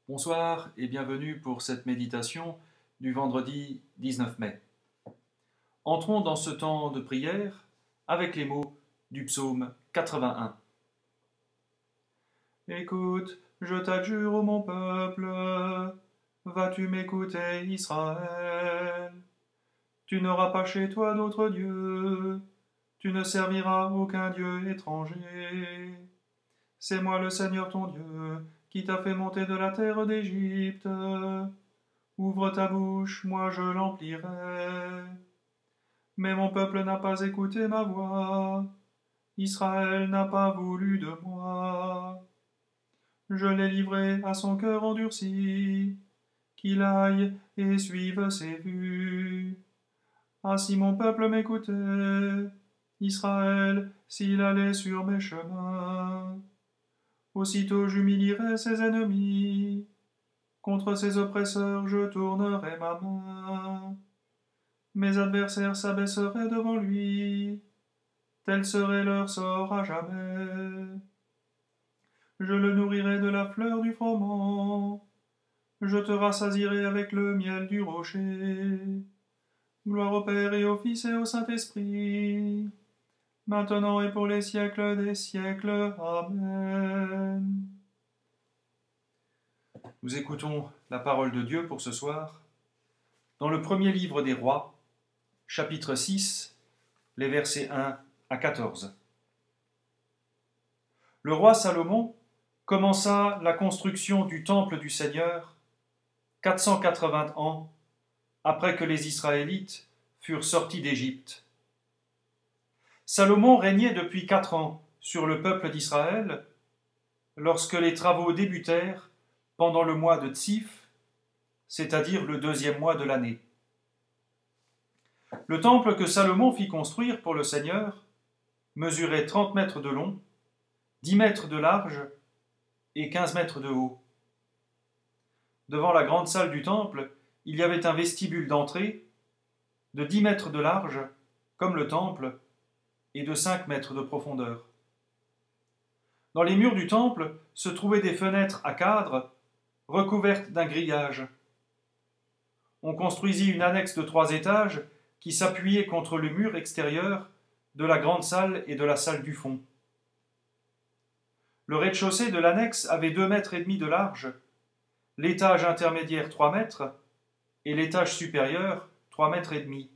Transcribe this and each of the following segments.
Bonsoir et bienvenue pour cette méditation du vendredi 19 mai. Entrons dans ce temps de prière avec les mots du psaume 81. Écoute, je t'adjure, ô mon peuple, vas-tu m'écouter, Israël? Tu n'auras pas chez toi d'autre Dieu, tu ne serviras aucun Dieu étranger. C'est moi le Seigneur ton Dieu, qui t'a fait monter de la terre d'Égypte. Ouvre ta bouche, moi je l'emplirai. Mais mon peuple n'a pas écouté ma voix, Israël n'a pas voulu de moi. Je l'ai livré à son cœur endurci, qu'il aille et suive ses vues. Ah, si mon peuple m'écoutait, Israël, s'il allait sur mes chemins, aussitôt j'humilierais ses ennemis, contre ses oppresseurs je tournerai ma main. Mes adversaires s'abaisseraient devant lui, tel serait leur sort à jamais. Je le nourrirai de la fleur du froment, je te rassasierai avec le miel du rocher. Gloire au Père et au Fils et au Saint-Esprit, maintenant et pour les siècles des siècles. Amen. Nous écoutons la parole de Dieu pour ce soir, dans le premier livre des Rois, chapitre 6, les versets 1 à 14. Le roi Salomon commença la construction du temple du Seigneur 480 ans après que les Israélites furent sortis d'Égypte. Salomon régnait depuis 4 ans sur le peuple d'Israël lorsque les travaux débutèrent pendant le mois de Tsif, c'est-à-dire le 2e mois de l'année. Le temple que Salomon fit construire pour le Seigneur mesurait 30 mètres de long, 10 mètres de large et 15 mètres de haut. Devant la grande salle du temple, il y avait un vestibule d'entrée de 10 mètres de large, comme le temple, et de 5 mètres de profondeur. Dans les murs du temple se trouvaient des fenêtres à cadres recouvertes d'un grillage. On construisit une annexe de 3 étages qui s'appuyait contre le mur extérieur de la grande salle et de la salle du fond. Le rez-de-chaussée de l'annexe avait 2 mètres et demi de large, l'étage intermédiaire 3 mètres et l'étage supérieur 3 mètres et demi.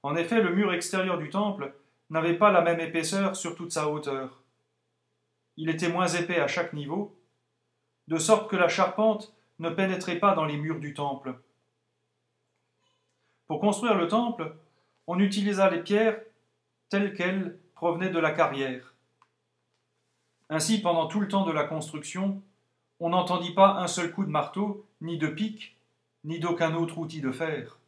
En effet, le mur extérieur du temple n'avait pas la même épaisseur sur toute sa hauteur. Il était moins épais à chaque niveau, de sorte que la charpente ne pénétrait pas dans les murs du temple. Pour construire le temple, on utilisa les pierres telles qu'elles provenaient de la carrière. Ainsi, pendant tout le temps de la construction, on n'entendit pas un seul coup de marteau, ni de pic, ni d'aucun autre outil de fer.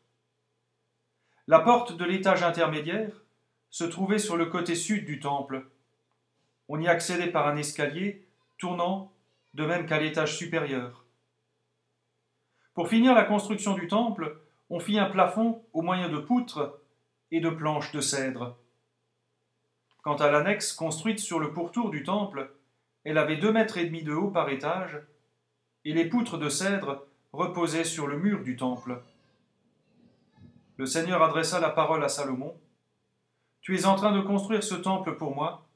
La porte de l'étage intermédiaire se trouvait sur le côté sud du temple. On y accédait par un escalier tournant, de même qu'à l'étage supérieur. Pour finir la construction du temple, on fit un plafond au moyen de poutres et de planches de cèdre. Quant à l'annexe construite sur le pourtour du temple, elle avait 2 mètres et demi de haut par étage, et les poutres de cèdre reposaient sur le mur du temple. Le Seigneur adressa la parole à Salomon. « Tu es en train de construire ce temple pour moi.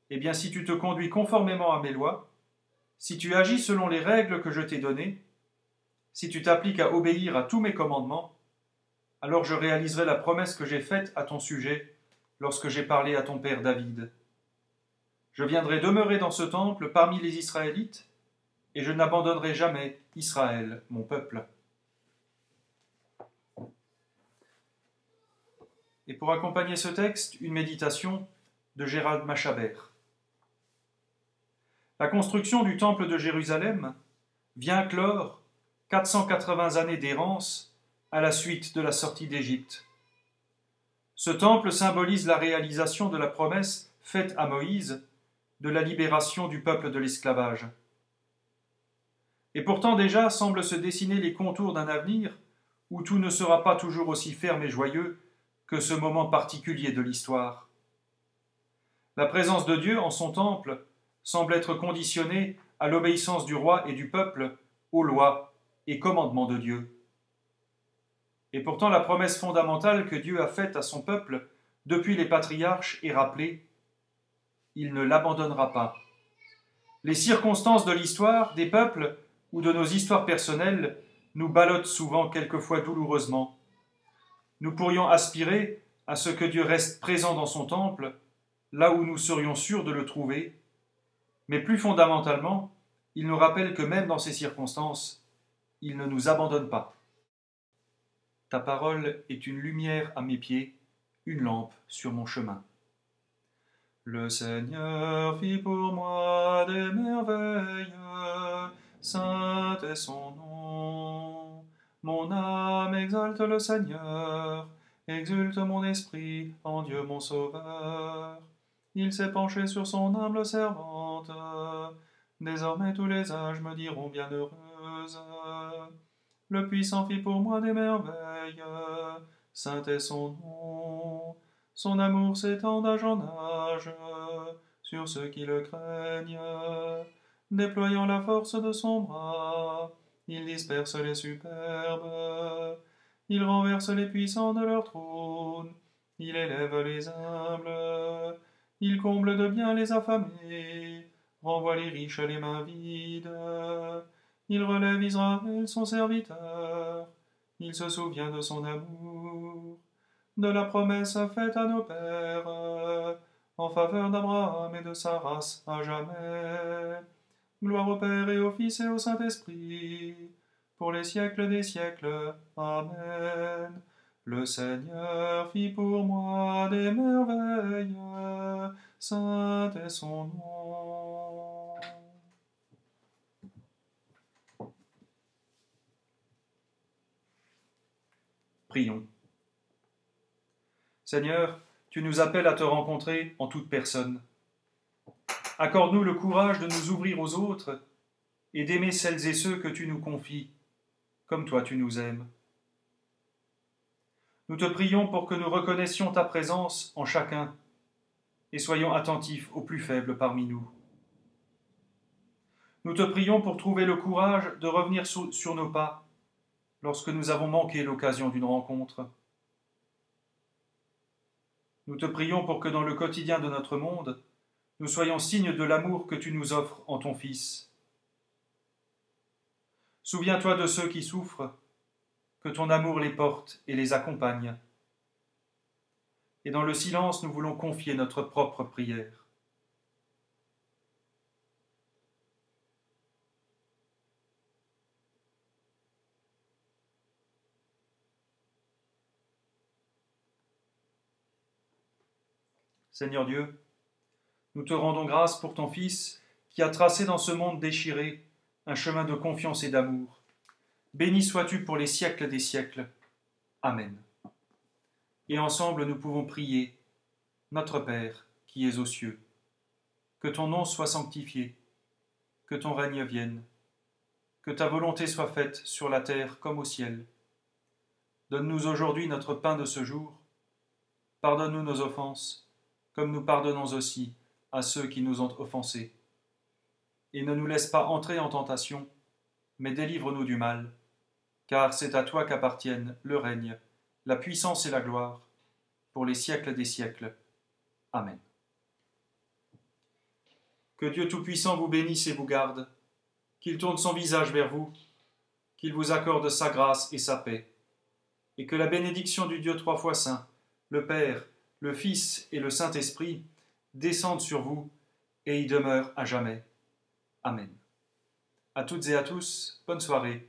Eh bien, si tu te conduis conformément à mes lois, si tu agis selon les règles que je t'ai données, si tu t'appliques à obéir à tous mes commandements, alors je réaliserai la promesse que j'ai faite à ton sujet lorsque j'ai parlé à ton père David. Je viendrai demeurer dans ce temple parmi les Israélites, et je n'abandonnerai jamais Israël, mon peuple. » Et pour accompagner ce texte, une méditation de Gérald Machaber. La construction du temple de Jérusalem vient clore 480 années d'errance à la suite de la sortie d'Égypte. Ce temple symbolise la réalisation de la promesse faite à Moïse de la libération du peuple de l'esclavage. Et pourtant déjà semblent se dessiner les contours d'un avenir où tout ne sera pas toujours aussi ferme et joyeux que ce moment particulier de l'histoire. La présence de Dieu en son temple semble être conditionnée à l'obéissance du roi et du peuple, aux lois et commandements de Dieu. Et pourtant la promesse fondamentale que Dieu a faite à son peuple depuis les patriarches est rappelée, il ne l'abandonnera pas. Les circonstances de l'histoire des peuples ou de nos histoires personnelles nous ballottent souvent, quelquefois douloureusement. Nous pourrions aspirer à ce que Dieu reste présent dans son temple, là où nous serions sûrs de le trouver, mais plus fondamentalement, il nous rappelle que même dans ces circonstances, il ne nous abandonne pas. Ta parole est une lumière à mes pieds, une lampe sur mon chemin. Le Seigneur fit pour moi des merveilles, saint est son nom. Mon âme exalte le Seigneur, exulte mon esprit en Dieu mon Sauveur. Il s'est penché sur son humble servante, désormais tous les âges me diront bienheureuse. Le puissant fit pour moi des merveilles, saint est son nom. Son amour s'étend d'âge en âge sur ceux qui le craignent. Déployant la force de son bras, il disperse les superbes. Il renverse les puissants de leur trône. Il élève les humbles. Il comble de bien les affamés. Renvoie les riches les mains vides. Il relève Israël son serviteur. Il se souvient de son amour, de la promesse faite à nos pères, en faveur d'Abraham et de sa race à jamais. Gloire au Père et au Fils et au Saint-Esprit, pour les siècles des siècles. Amen. Le Seigneur fit pour moi des merveilles, saint est son nom. Prions. Seigneur, tu nous appelles à te rencontrer en toute personne. Accorde-nous le courage de nous ouvrir aux autres et d'aimer celles et ceux que tu nous confies, comme toi tu nous aimes. Nous te prions pour que nous reconnaissions ta présence en chacun et soyons attentifs aux plus faibles parmi nous. Nous te prions pour trouver le courage de revenir sur nos pas lorsque nous avons manqué l'occasion d'une rencontre. Nous te prions pour que dans le quotidien de notre monde, nous soyons signes de l'amour que tu nous offres en ton Fils. Souviens-toi de ceux qui souffrent, que ton amour les porte et les accompagne. Et dans le silence, nous voulons confier notre propre prière. Seigneur Dieu, nous te rendons grâce pour ton Fils qui a tracé dans ce monde déchiré un chemin de confiance et d'amour. Béni sois-tu pour les siècles des siècles. Amen. Et ensemble nous pouvons prier, Notre Père qui es aux cieux, que ton nom soit sanctifié, que ton règne vienne, que ta volonté soit faite sur la terre comme au ciel. Donne-nous aujourd'hui notre pain de ce jour. Pardonne-nous nos offenses, comme nous pardonnons aussi à ceux qui nous ont offensés. Et ne nous laisse pas entrer en tentation, mais délivre-nous du mal, car c'est à toi qu'appartiennent le règne, la puissance et la gloire, pour les siècles des siècles. Amen. Que Dieu Tout-Puissant vous bénisse et vous garde, qu'il tourne son visage vers vous, qu'il vous accorde sa grâce et sa paix, et que la bénédiction du Dieu trois fois saint, le Père, le Fils et le Saint-Esprit, descende sur vous et y demeure à jamais. Amen. À toutes et à tous, bonne soirée